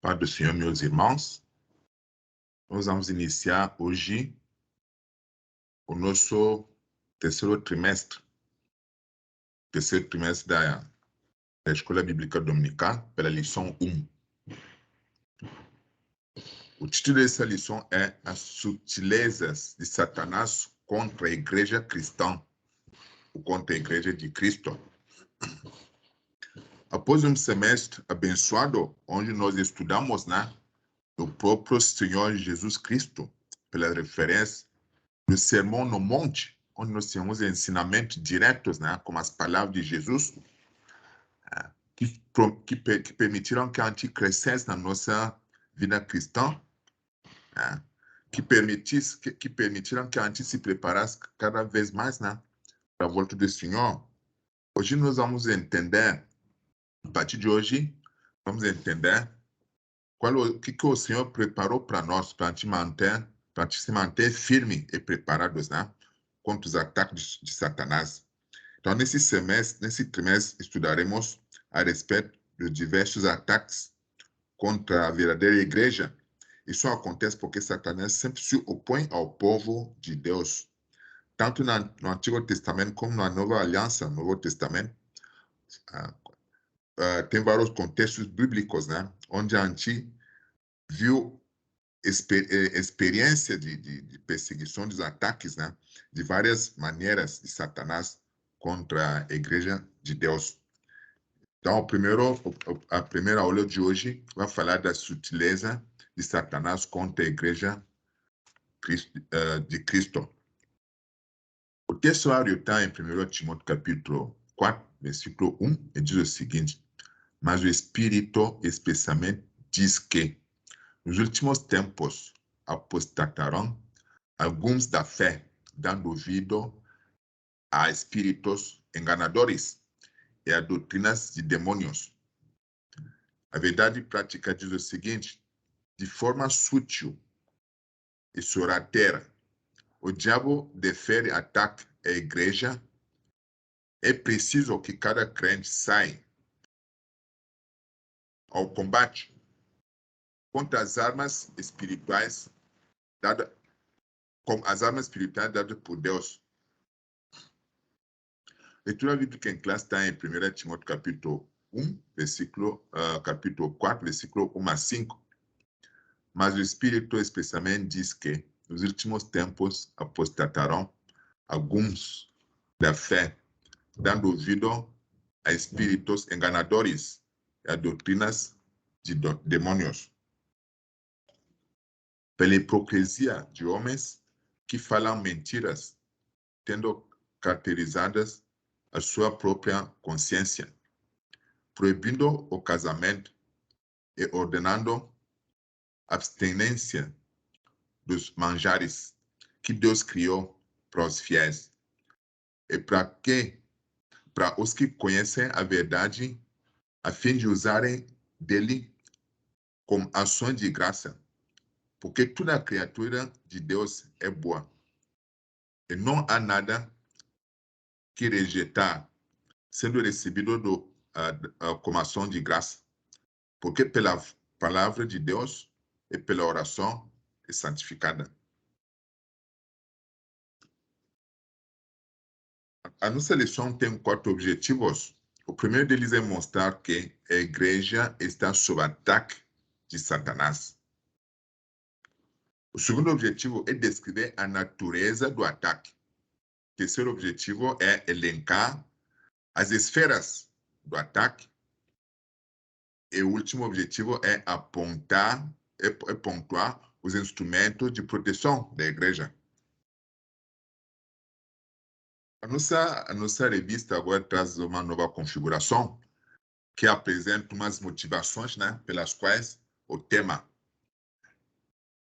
Pai do Senhor, meus irmãos, nós vamos iniciar hoje o nosso terceiro trimestre da Escola Bíblica Dominical, pela lição 1. O título dessa lição é As sutilezas de Satanás contra a Igreja Cristã, ou contra a Igreja de Cristo. Após um semestre abençoado, onde nós estudamos o próprio Senhor Jesus Cristo, pela referência no Sermão no Monte, onde nós temos ensinamentos diretos, como as palavras de Jesus, que permitiram que a gente crescesse na nossa vida cristã, que permitiram que a gente se preparasse cada vez mais para a volta do Senhor. Hoje nós vamos entender, a partir de hoje, vamos entender o que o Senhor preparou para nós, para a gente se manter firme e preparados contra os ataques de Satanás. Então, nesse trimestre, estudaremos a respeito dos diversos ataques contra a verdadeira igreja. Isso acontece porque Satanás sempre se opõe ao povo de Deus. Tanto no Antigo Testamento como na Nova Aliança, no Novo Testamento, tem vários contextos bíblicos, onde a gente viu experiência de perseguição dos ataques, de várias maneiras de Satanás contra a igreja de Deus. Então, a primeira aula de hoje vai falar da sutileza de Satanás contra a igreja de Cristo. O textuário está em 1 Timóteo capítulo 4, versículo 1, e diz o seguinte: mas o Espírito especialmente diz que nos últimos tempos apostatarão alguns da fé, dando ouvido a espíritos enganadores e a doutrinas de demônios. A verdade prática diz o seguinte: de forma sutil e sorrateira, o diabo defere ataque à igreja. É preciso que cada crente saia ao combate contra as armas espirituais dadas por Deus. Leitura bíblica em classe está em 1 Timóteo capítulo 1, capítulo 4, versículo 1 a 5. Mas o Espírito especialmente diz que nos últimos tempos apostatarão alguns da fé, dando ouvido a espíritos enganadores e a doutrinas de demônios. Pela hipocrisia de homens que falam mentiras, tendo caracterizadas a sua própria consciência, proibindo o casamento e ordenando abstinência dos manjares que Deus criou para os fiéis e para os que conhecem a verdade, a fim de usarem dele como ações de graça, porque toda criatura de Deus é boa e não há nada que rejeitar, sendo recebido como ação de graça, porque pela palavra de Deus e pela oração é santificada. A nossa lição tem 4 objetivos. O primeiro deles é mostrar que a igreja está sob ataque de Satanás. O segundo objetivo é descrever a natureza do ataque. O terceiro objetivo é elencar as esferas do ataque. E o último objetivo é pontuar os instrumentos de proteção da igreja. A nossa revista agora traz uma nova configuração que apresenta umas motivações, pelas quais o tema.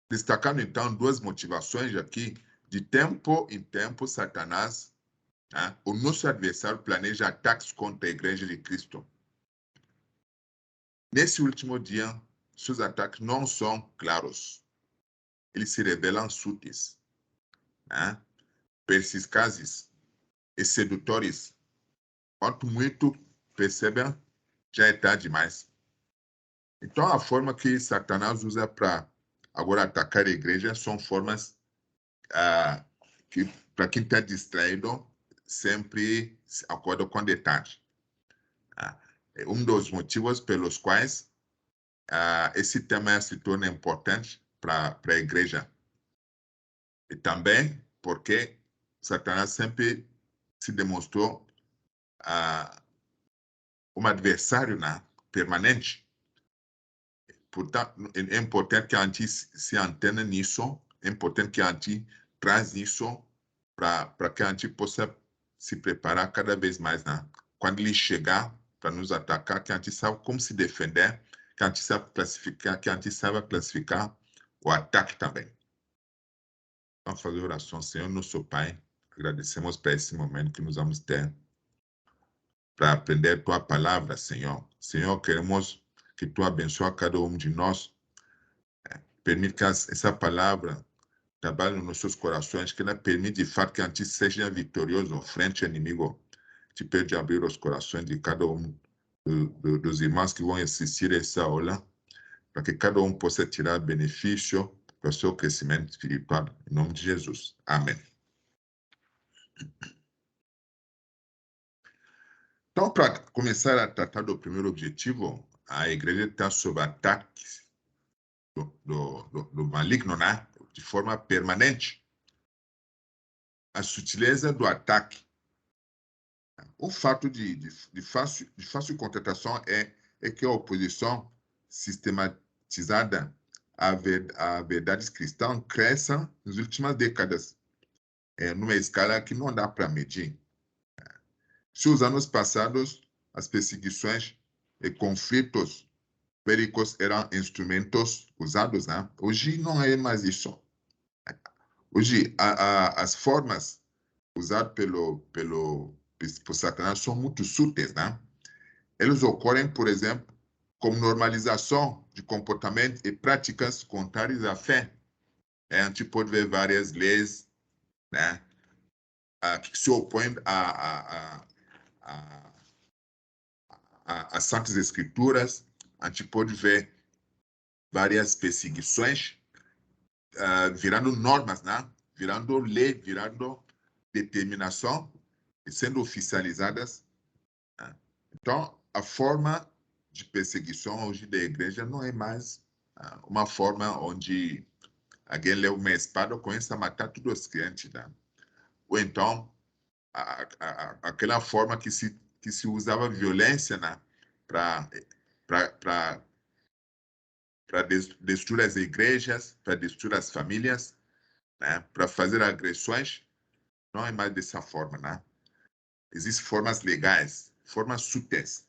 Destacando então 2 motivações aqui. De tempo em tempo, Satanás, o nosso adversário, planeja ataques contra a igreja de Cristo. Nesse último dia, seus ataques não são claros. Eles se revelam sutis, persiscazes e sedutores. Quanto muito percebem, já é tarde demais. Então, a forma que Satanás usa para agora atacar a igreja são formas que, para quem está distraído, sempre acorda com detalhes. É um dos motivos pelos quais esse tema se torna importante para a igreja. E também porque Satanás sempre se demonstrou um adversário permanente. Portanto, é importante que a gente se antena nisso, é importante que a gente traz isso para que a gente possa se preparar cada vez mais. Quando ele chegar para nos atacar, que a gente saiba como se defender, que a gente saiba classificar, que a gente saiba classificar o ataque também. Vamos fazer oração. Senhor, nosso Pai, agradecemos por esse momento que nos vamos ter para aprender tua palavra, Senhor. Senhor, queremos que tu abençoe cada um de nós. Permite que essa palavra trabalhe nos nossos corações, que ela permite de fato que a gente seja vitorioso frente ao inimigo. Te pede abrir os corações de cada um dos irmãos que vão assistir a essa aula, para que cada um possa tirar benefício do seu crescimento espiritual. Em nome de Jesus. Amém. Então, para começar a tratar do primeiro objetivo, a igreja está sob ataque do maligno, de forma permanente. A sutileza do ataque. O fato de fácil contratação é que a oposição sistematizada a verdades cristãs cresce nas últimas décadas, numa escala que não dá para medir. Se os anos passados, as perseguições e conflitos bélicos eram instrumentos usados, hoje não é mais isso. Hoje, as formas usadas por Satanás são muito sutis, Eles ocorrem, por exemplo, como normalização de comportamentos e práticas contrárias à fé. A gente pode ver várias leis, que se opõem às Santas Escrituras. A gente pode ver várias perseguições virando normas, virando lei, virando determinação e sendo oficializadas. Então, a forma de perseguição hoje da igreja não é mais uma forma onde alguém leva uma espada e começa a matar todos os crentes. Ou então, aquela forma que se usava violência para destruir as igrejas, para destruir as famílias, para fazer agressões, não é mais dessa forma. Existem formas legais, formas sutis.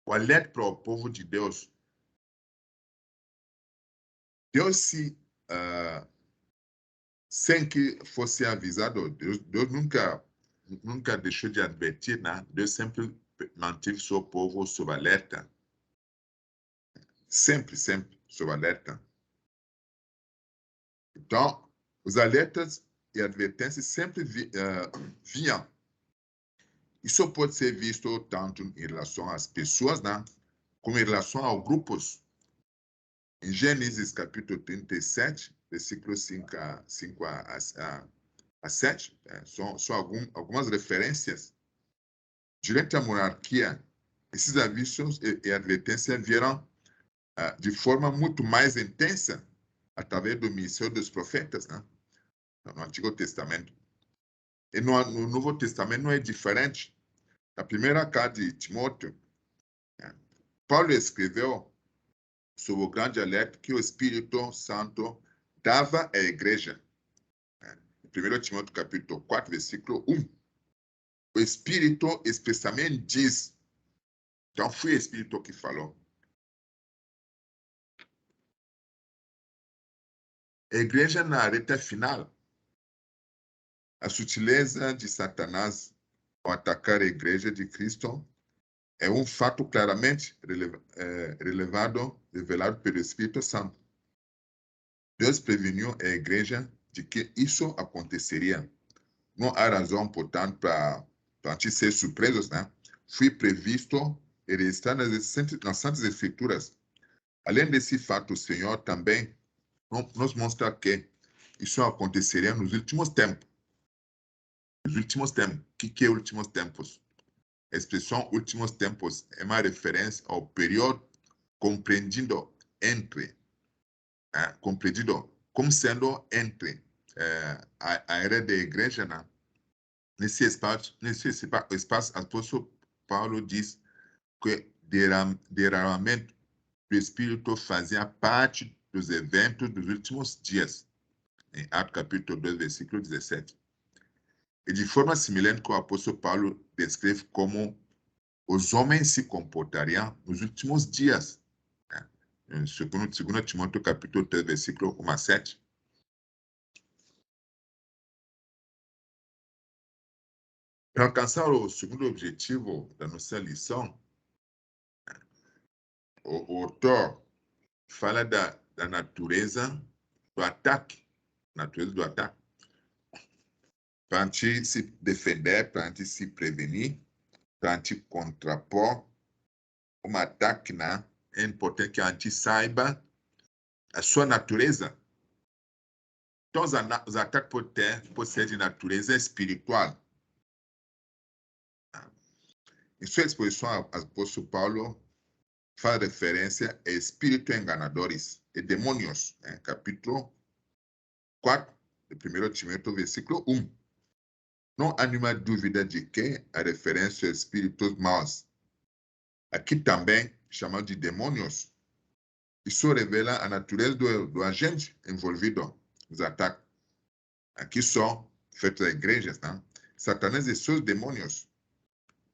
O alerta para o povo de Deus, sem que fosse avisado, Deus nunca deixou de advertir, Deus sempre manteve seu povo sob alerta. Sempre sob alerta. Então, os alertas e advertências sempre vinham. Isso pode ser visto tanto em relação às pessoas, como em relação aos grupos. Em Gênesis capítulo 37, versículos 5 a 7, são algumas referências. Durante a monarquia, esses avisos e advertências vieram de forma muito mais intensa através do ministério dos profetas, no Antigo Testamento. E no Novo Testamento não é diferente. Na primeira carta de Timóteo, Paulo escreveu sobre o grande alerta que o Espírito Santo dava à igreja. Em 1 Timóteo capítulo 4, versículo 1. O Espírito especialmente diz, então foi o Espírito que falou. A igreja na reta final, a sutileza de Satanás ao atacar a igreja de Cristo é um fato claramente revelado pelo Espírito Santo. Deus preveniu a igreja de que isso aconteceria. Não há razão, portanto, para a gente ser surpresos, Foi previsto e registrar nas Santas Escrituras. Além desse fato, o Senhor também nos mostra que isso aconteceria nos últimos tempos. Nos últimos tempos. O que é últimos tempos? A expressão últimos tempos é uma referência ao período compreendido entre, compreendido como sendo entre a era da igreja, né? Nesse espaço, o apóstolo Paulo diz que derramamento do Espírito fazia parte dos eventos dos últimos dias, em Atos capítulo 2, versículo 17. E de forma semelhante que o apóstolo Paulo descreve como os homens se comportariam nos últimos dias. Em 2 Timóteo capítulo 3, versículo 1 a 7. Para alcançar o segundo objetivo da nossa lição, o autor fala da natureza do ataque. Natureza do ataque. Para a gente se defender, para a gente se prevenir, para a gente contrapor um ataque, né? É importante que a gente saiba a sua natureza. Então, os ataques podem ser de natureza espiritual. Em sua exposição, o apóstolo Paulo faz referência a espíritos enganadores e demônios, capítulo 4, de 1 Timóteo, versículo 1. Não há nenhuma dúvida de que a referência a espíritos maus, aqui também chamado de demônios, isso revela a natureza do agente envolvido nos ataques. Aqui são feitos as igrejas, né? Satanás e seus demônios.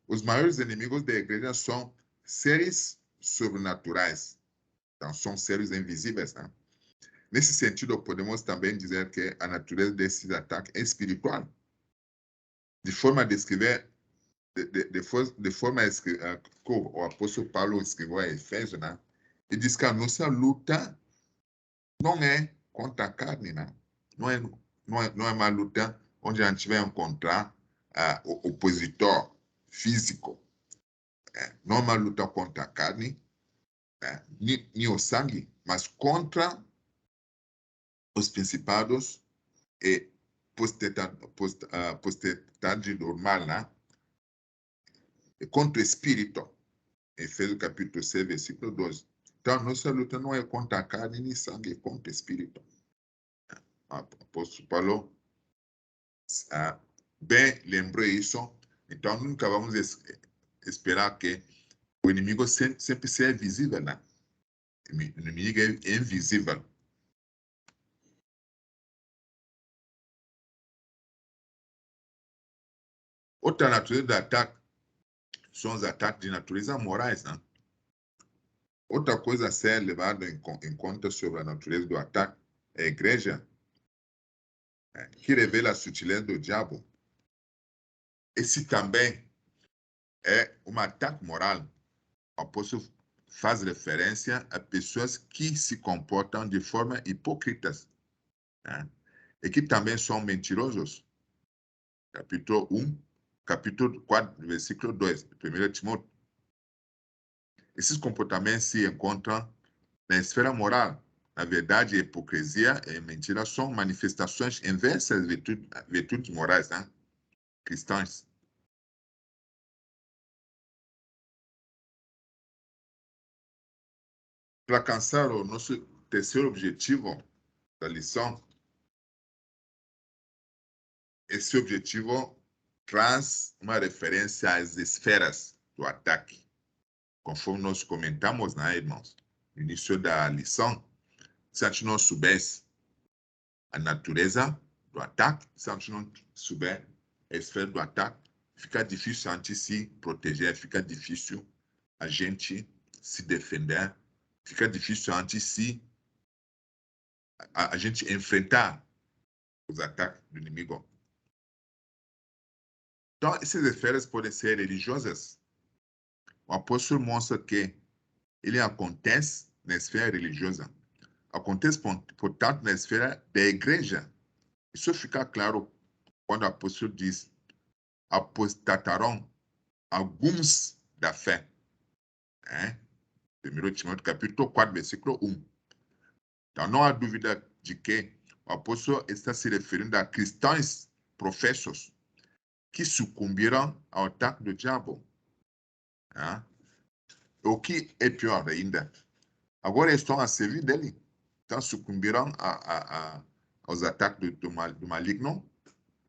Os maiores inimigos da igreja são seres sobrenaturais. Então, são seres invisíveis, né? Nesse sentido, podemos também dizer que a natureza desses ataques é espiritual. De forma a descrever, de forma que o apóstolo Paulo escreveu a Efésios, né? Ele diz que a nossa luta não é contra a carne, né? Não é uma luta onde a gente vai encontrar o opositor físico. Não é uma luta contra a carne, nem o sangue, mas contra os principados e potestade normal, né? E contra o espírito. Efésios capítulo 6, versículo 12. Então, nossa luta não é contra a carne nem sangue, é contra o espírito. O apóstolo Paulo bem lembrou isso. Então, nunca vamos esperar que o inimigo sempre seja visível, né? O inimigo é invisível. Outra natureza do ataque são os ataques de natureza morais, né? Outra coisa a ser levada em conta sobre a natureza do ataque é a igreja, que revela a sutileza do diabo. Esse também é um ataque moral. O apóstolo faz referência a pessoas que se comportam de forma hipócritas, né? E que também são mentirosos. Capítulo 4, versículo 2, 1 Timóteo. Esses comportamentos se encontram na esfera moral. Na verdade, a hipocrisia e a mentira são manifestações inversas de virtudes morais, né? Cristãs. Para alcançar o nosso terceiro objetivo da lição, esse objetivo traz uma referência às esferas do ataque. Conforme nós comentamos, né, irmãos, no início da lição, se a gente não soubesse a natureza do ataque, se a gente não souber a esfera do ataque, fica difícil a gente se proteger, fica difícil a gente se defender, fica difícil a gente enfrentar os ataques do inimigo. Então, essas esferas podem ser religiosas. O apóstolo mostra que ele acontece na esfera religiosa. Acontece, portanto, na esfera da igreja. Isso fica claro quando o apóstolo diz: apostatarão alguns da fé. Né? 1 Timóteo capítulo 4, versículo 1. Então, não há dúvida de que o apóstolo está se referindo a cristãos professos que sucumbiram ao ataque do diabo. Né? O que é pior ainda, agora estão a servir dele. Então, sucumbiram aos ataques do maligno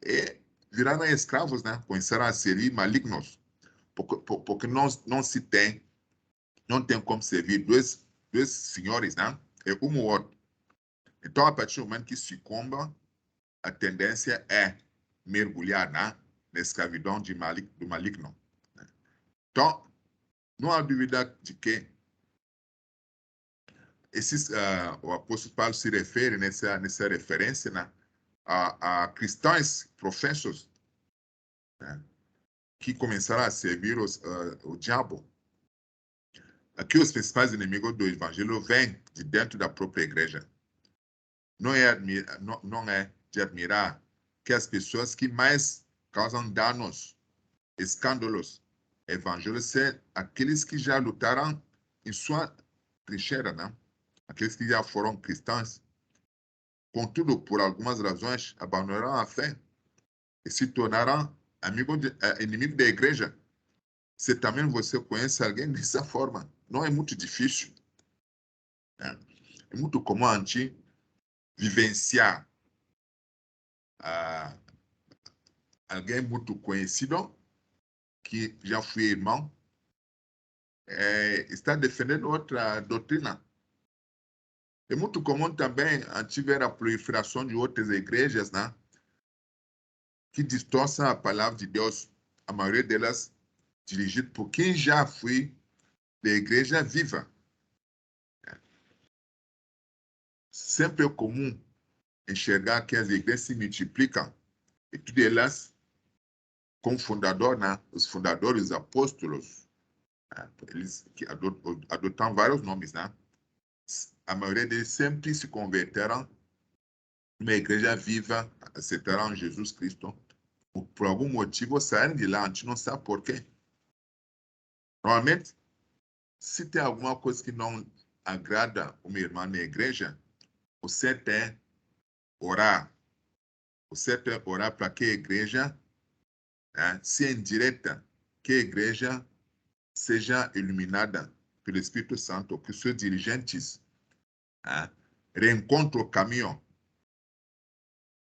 e viraram escravos, né? Começaram a servir malignos. Porque não tem como servir dois senhores, né? É um ou outro. Então, a partir do momento que sucumba, a tendência é mergulhar na escravidão do maligno. Então, não há dúvida de que o apóstolo Paulo se refere nessa referência, né, a cristãos professos, né, que começaram a servir o diabo. Aqui os principais inimigos do evangelho vêm de dentro da própria igreja. Não é de admirar que as pessoas que mais causam danos, escândalos, evangelho, são aqueles que já lutaram em sua trincheira, né? Aqueles que já foram cristãos. Contudo, por algumas razões, abandonaram a fé e se tornaram inimigos da igreja. Se também você conhece alguém dessa forma, não é muito difícil. Né? É muito comum a gente vivenciar alguém muito conhecido, que já foi irmão, está defendendo outra doutrina. É muito comum também a gente ver a proliferação de outras igrejas, né, que distorcem a palavra de Deus, a maioria delas dirigida por quem já foi da igreja viva. Sempre é comum enxergar que as igrejas se multiplicam, e todas elas com fundador, né, os fundadores, os apóstolos, né, eles que adotam vários nomes, né? A maioria deles sempre se converteram numa igreja viva, aceitaram Jesus Cristo. Por algum motivo saíram de lá, a gente não sabe por quê. Normalmente, se tem alguma coisa que não agrada uma irmã na igreja, o certo é orar. O certo é orar para que a igreja, né, se endireita, que a igreja seja iluminada pelo Espírito Santo, que os seus dirigentes, né, reencontrem o caminho.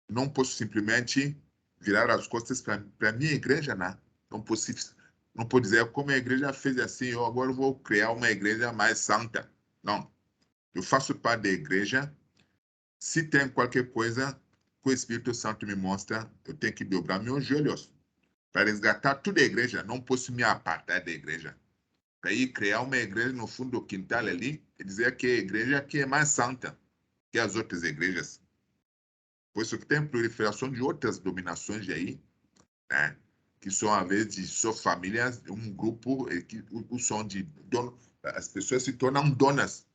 Não posso simplesmente virar as costas para a minha igreja, né? Não posso dizer como a igreja fez assim, eu agora vou criar uma igreja mais santa. Não. Eu faço parte da igreja. Se tem qualquer coisa que o Espírito Santo me mostra, eu tenho que dobrar meus joelhos para resgatar toda a igreja. Não posso me apartar da igreja. Para ir criar uma igreja no fundo do quintal ali e dizer que a igreja aqui é mais santa que as outras igrejas. Por isso que tem proliferação de outras dominações aí, né? Que são, às vezes, de suas famílias, um grupo que são de dono, as pessoas se tornam donas,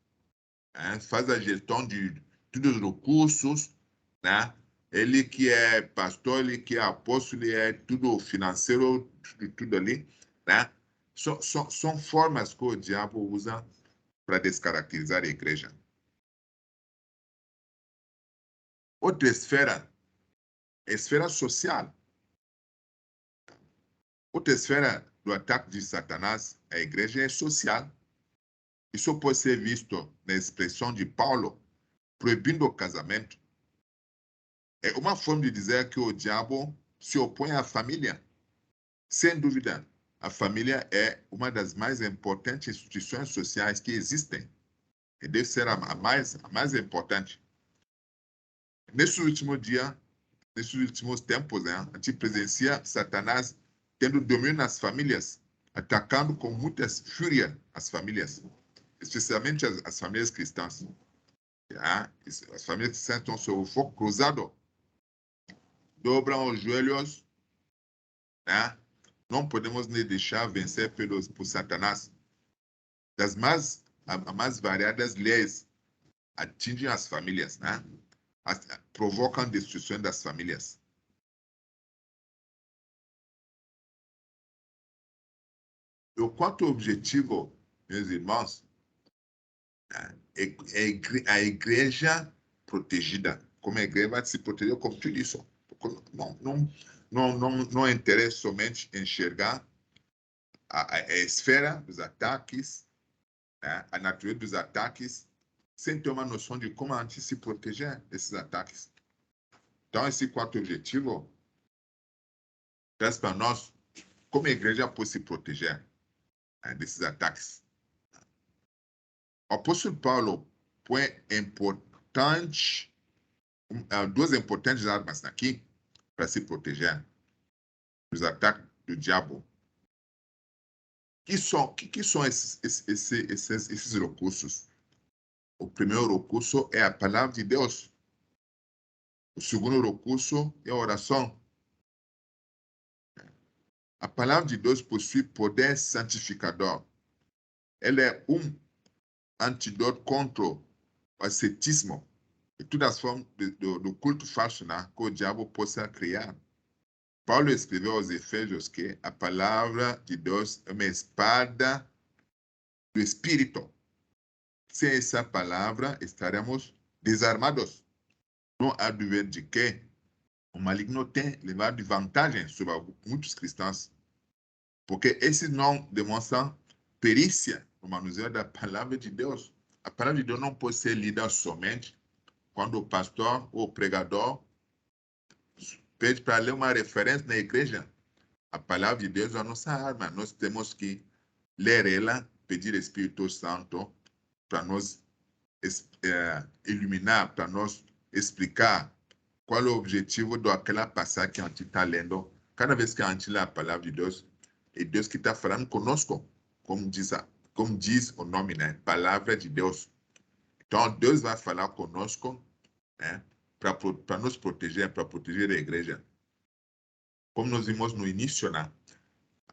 né? Faz a gestão de todos os recursos, né? Ele que é pastor, ele que é apóstolo, ele é tudo financeiro, tudo ali, né? São formas que o diabo usa para descaracterizar a igreja. Outra esfera, a esfera social. Outra esfera do ataque de Satanás à igreja é social. Isso pode ser visto na expressão de Paulo, proibindo o casamento. É uma forma de dizer que o diabo se opõe à família. Sem dúvida, a família é uma das mais importantes instituições sociais que existem. E deve ser a mais importante. Nesse último dia, nesses últimos tempos, né, a gente presencia Satanás tendo domínio nas famílias, atacando com muita fúria as famílias, especialmente as famílias cristãs. As famílias cristãs estão sob o fogo cruzado, dobram os joelhos, né? Não podemos nem deixar vencer por Satanás. As mais variadas leis atingem as famílias, né? Provocam destruição das famílias. O quarto objetivo meus irmãos, a igreja protegida, como a igreja vai se proteger, como tu disse, não interessa somente enxergar a esfera dos ataques, a natureza dos ataques, sem ter uma noção de como a gente se proteger desses ataques. Então, esse quarto objetivo traz para nós como a igreja pode se proteger desses ataques. O apóstolo Paulo põe duas importantes armas aqui para se proteger dos ataques do diabo. Que são esses recursos? O primeiro recurso é a palavra de Deus. O segundo recurso é a oração. A palavra de Deus possui poder santificador. Ela é antídoto contra o ascetismo e todas as formas do culto falso que o diabo possa criar. Paulo escreveu aos Efésios que a palavra de Deus é uma espada do Espírito. Sem essa palavra, estaremos desarmados. Não há dúvida de que o maligno tem levado vantagem sobre muitos cristãos, porque esses não demonstram perícia no manuseio da palavra de Deus. A palavra de Deus não pode ser lida somente quando o pastor ou o pregador pede para ler uma referência na igreja. A palavra de Deus é a nossa arma. Nós temos que ler ela, pedir ao Espírito Santo para nos iluminar, para nos explicar qual é o objetivo daquela passagem que a gente está lendo. Cada vez que a gente lê a palavra de Deus, é Deus que está falando conosco, como diz o nome, né? Palavra de Deus. Então, Deus vai falar conosco, né? Para nos proteger, para proteger a igreja. Como nós vimos no início, né?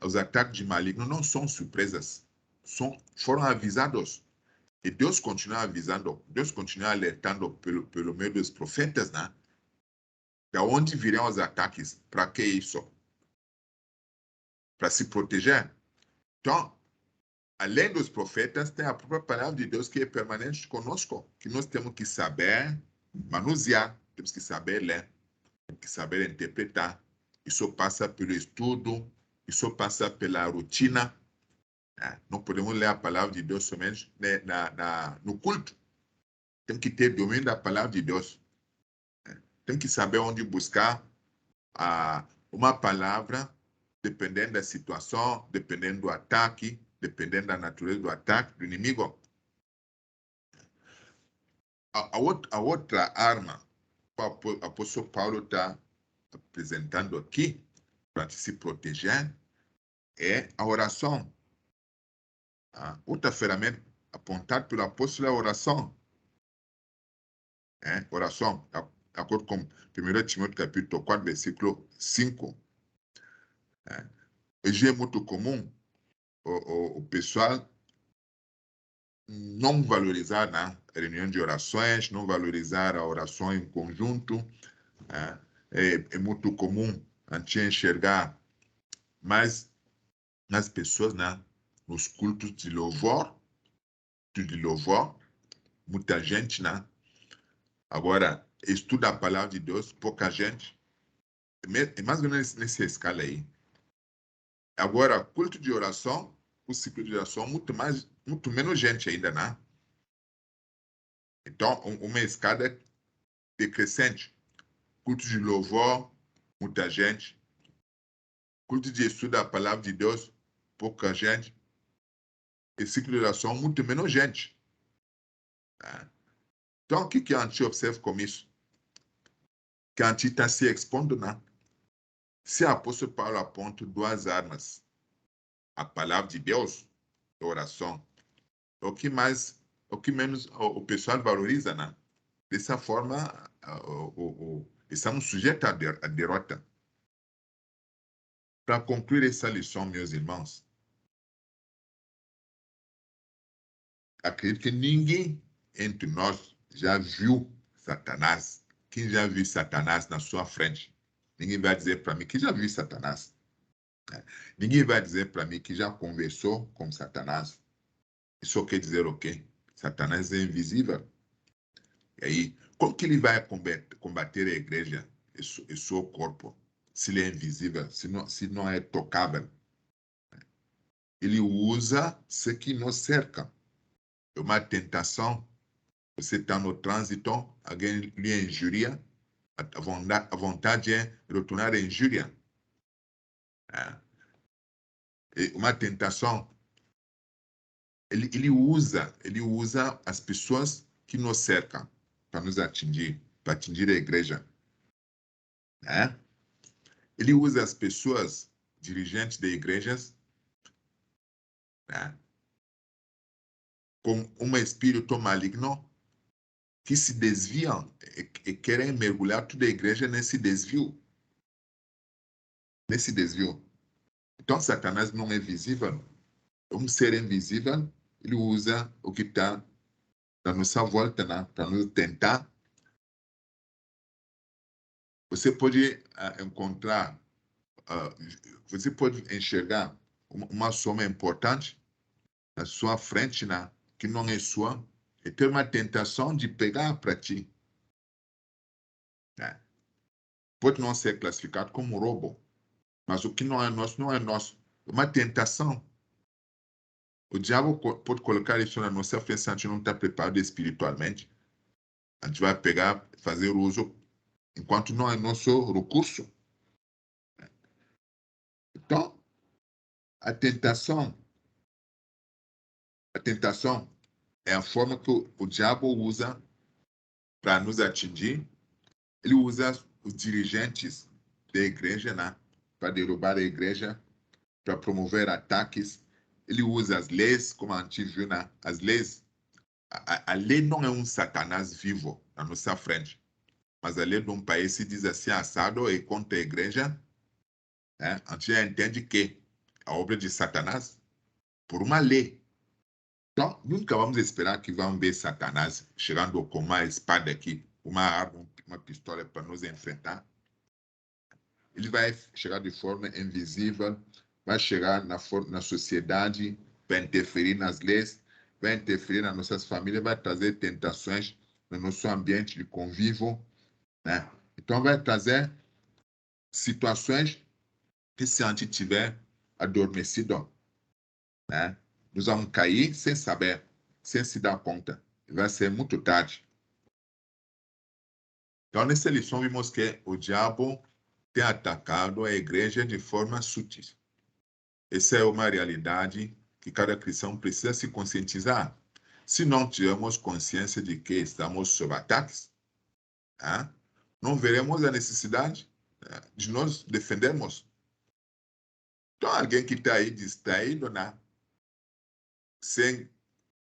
Os ataques de maligno não são surpresas, foram avisados. E Deus continua avisando, Deus continua alertando pelo meio dos profetas, né? De onde virão os ataques? Para que isso? Para se proteger. Então, além dos profetas, tem a própria palavra de Deus que é permanente conosco, que nós temos que saber manusear, temos que saber ler, temos que saber interpretar. Isso passa pelo estudo, isso passa pela rotina. Não podemos ler a palavra de Deus somente no culto. Tem que ter domínio da palavra de Deus. Tem que saber onde buscar uma palavra, dependendo da situação, dependendo do ataque, dependendo da natureza do ataque do inimigo. A outra arma que o apóstolo Paulo está apresentando aqui para se proteger é a oração. Outra ferramenta apontada pelo apóstolo é a oração. Oração, de acordo com 1 Timóteo capítulo 4, versículo 5. Hoje é muito comum o pessoal não valorizar a reunião de orações, não valorizar a oração em conjunto. É muito comum a gente enxergar mais nas pessoas, nos cultos de louvor, muita gente, agora estuda a palavra de Deus, pouca gente, é mais ou menos nessa escala aí. Agora, culto de oração, o ciclo de oração, muito menos gente ainda, Então, uma escada decrescente. Culto de louvor, muita gente. Culto de estudo da palavra de Deus, pouca gente. E ciclo de oração, muito menos gente. Então, o que a gente observa com isso? Que a gente está se expondo, Se o apóstolo Paulo aponta duas armas, a palavra de Deus e a oração, o que menos o pessoal valoriza, Dessa forma, estamos sujeitos à derrota. Para concluir essa lição, meus irmãos, acredito que ninguém entre nós já viu Satanás. Quem já viu Satanás na sua frente? Ninguém vai dizer para mim que já viu Satanás. Ninguém vai dizer para mim que já conversou com Satanás. Isso quer dizer o quê? Satanás é invisível. E aí, como que ele vai combater a igreja e seu corpo, se ele é invisível, se não é tocável? Ele usa ce que nos cerca. É uma tentação. Você está no trânsito, alguém lhe injuria, a vontade é retornar a injúria. É uma tentação. Ele usa as pessoas que nos cercam para nos atingir, para atingir a igreja. Ele usa as pessoas, dirigentes de igrejas, com um espírito maligno que se desviam e querem mergulhar toda a igreja nesse desvio. Então, Satanás não é visível. É um ser invisível. Ele usa o que está na nossa volta, para nos tentar. Você pode encontrar, você pode enxergar uma soma importante na sua frente, que não é sua, e ter uma tentação de pegar para ti. Pode não ser classificado como roubo, mas o que não é nosso, não é nosso. É uma tentação. O diabo pode colocar isso na nossa frente se a gente não está preparado espiritualmente. A gente vai pegar, fazer uso, enquanto não é nosso recurso. Então, a tentação é a forma que o diabo usa para nos atingir. Ele usa os dirigentes da igreja, para derrubar a igreja, para promover ataques. Ele usa as leis, como a gente viu, as leis. A lei não é um Satanás vivo na nossa frente, mas a lei de um país se diz assim, assado e contra a igreja, a gente já entende que a obra de Satanás por uma lei. Então, nunca vamos esperar que vamos ver Satanás chegando com uma espada aqui, uma arma, uma pistola para nos enfrentar. Ele vai chegar de forma invisível, vai chegar na sociedade, vai interferir nas leis, vai interferir nas nossas famílias, vai trazer tentações no nosso ambiente de convívio, Então, vai trazer situações que, se a gente tiver adormecido, nós vamos cair sem saber, sem se dar conta. Vai ser muito tarde. Então, nessa lição, vimos que o diabo tem atacado a igreja de forma sutil. Essa é uma realidade que cada cristão precisa se conscientizar. Se não tivermos consciência de que estamos sob ataques, não veremos a necessidade de nos defendermos. Então, alguém que está aí distraído, sem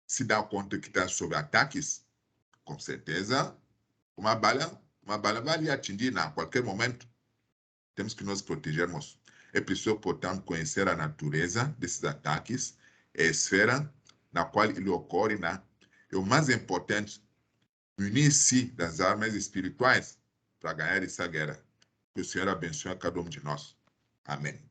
se dar conta que está sob ataques, com certeza, uma bala vai lhe atingir a qualquer momento. Temos que nos protegermos. É preciso, portanto, conhecer a natureza desses ataques, a esfera na qual ele ocorre, E o mais importante, munir-se das armas espirituais para ganhar essa guerra. Que o Senhor abençoe a cada um de nós. Amém.